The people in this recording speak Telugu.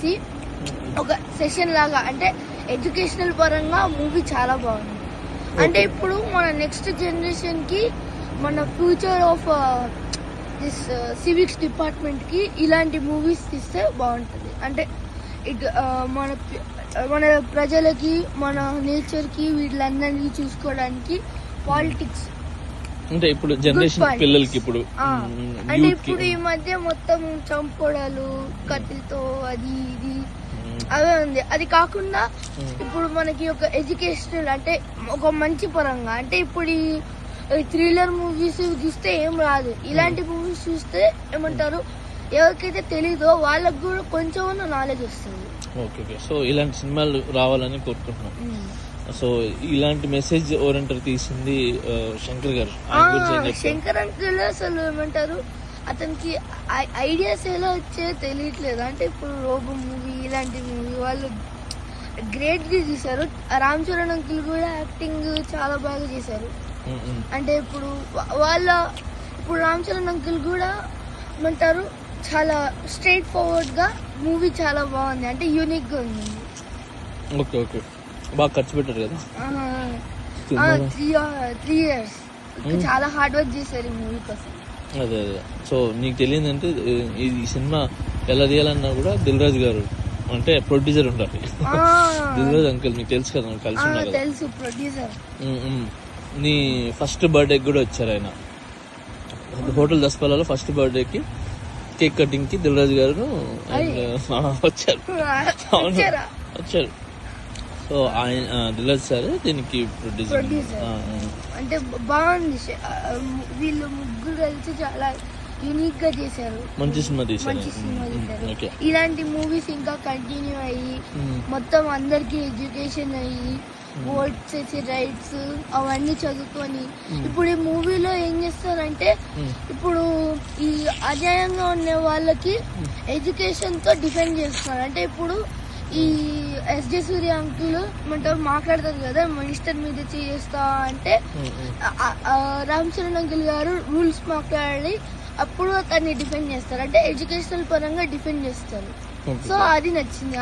చేసి ఒక సెషన్ లాగా, అంటే ఎడ్యుకేషనల్ పరంగా మూవీ చాలా బాగుంది. అంటే ఇప్పుడు మన నెక్స్ట్ జనరేషన్ కి, మన future of this civics department కి ఇలాంటి మూవీస్ తీస్తే బాగుంటుంది. అంటే మన ప్రజలకి, మన నేచర్ కి, వీళ్ళందరినీ చూసుకోవడానికి పాలిటిక్స్ అంటే ఇప్పుడు జనరేషన్ పిల్లలకి ఇప్పుడు అంటే ఇప్పుడు ఈ మధ్య మొత్తం చంపుకోవడాలు కత్తితో అది ఇది అవే ఉంది. అది కాకుండా ఇప్పుడు మనకి ఒక ఎడ్యుకేషనల్, అంటే ఒక మంచి పరంగా, అంటే ఇప్పుడు ఈ థ్రిల్లర్ మూవీస్ చూస్తే ఏం రాదు. ఇలాంటి మూవీస్ చూస్తే ఏమంటారు, ఎవరికైతే తెలీదో వాళ్ళకు కూడా కొంచెం నాలెడ్జ్ వస్తుంది. ఓకే. సో ఇలాంటి సినిమాలు రావాలని కోరుకుంటున్నాం. సో ఇలాంటి మెసేజ్ ఓరియంటెడ్ తీసింది శంకర్ గారు. శంకర్ అంకుల్ అసలు ఏమంటారు, అతనికి ఐడియాస్ ఎలా వచ్చే తెలియట్లేదు. అంటే ఇప్పుడు రోబో మూవీ, ఇలాంటి మూవీ వాళ్ళు గ్రేట్ గా చేశారు. రామ్ చరణ్ అంకుల్ కూడా యాక్టింగ్ చాలా బాగా చేశారు. అంటే ఇప్పుడు ఇప్పుడు రామ్ చరణ్ అంకుల్ కూడా ఏమంటారు, చాలా స్ట్రైట్ ఫార్వర్డ్ గా మూవీ చాలా బాగుంది. అంటే యూనిక్ గా ఉంది. ఓకే. బాగా ఖర్చు పెట్టారు కదా. 3 years చాలా హార్డ్ వర్క్ చేశారు ఈ మూవీ కోసం. అదే. సో నీకు తెలియదంటే ఈ సినిమా ఎలా తీయాలన్నా కూడా దిల్ రాజు గారు అంటే ప్రొడ్యూసర్ ఉండాలి. దిల్ రాజు అంకుల్ మీకు తెలుసు కదా, కలిసి ఉన్నారు కదా. తెలుసు, ప్రొడ్యూసర్. నీ ఫస్ట్ బర్త్డే కూడా వచ్చారు ఆయన. హోటల్ దస్పాలలో ఫస్ట్ బర్త్డేకి కేక్ కటింగ్ కి దిల్ రాజు గారు వచ్చారు. సో ఆయన దిల్ రాజు సార్ దీనికి ప్రొడ్యూసర్. అంటే బాగుంది. వీళ్ళు ముగ్గురు కలిసి చాలా యూనిక్ గా చేశారు. మంచి సినిమా తీశారు. ఇలాంటి మూవీస్ ఇంకా కంటిన్యూ అయ్యి మొత్తం అందరికి ఎడ్యుకేషన్ అయ్యి ఓట్స్ చేసి రైట్స్ అవన్నీ చదువుకొని, ఇప్పుడు ఈ మూవీలో ఏం చేస్తారంటే, ఇప్పుడు ఈ అన్యాయంగా ఉన్న వాళ్ళకి ఎడ్యుకేషన్ తో డిఫెండ్ చేస్తున్నారు. అంటే ఇప్పుడు ఈ ఎస్జే సూర్య అంకుల్ మాట్లాడతారు కదా, మినిస్టర్ మీద చేస్తా అంటే రామ్ చరణ్ అంకుల్ గారు రూల్స్ మాట్లాడి అప్పుడు అతన్ని డిఫెండ్ చేస్తారు. అంటే ఎడ్యుకేషనల్ పరంగా డిఫెండ్ చేస్తారు. సో అది నచ్చింది.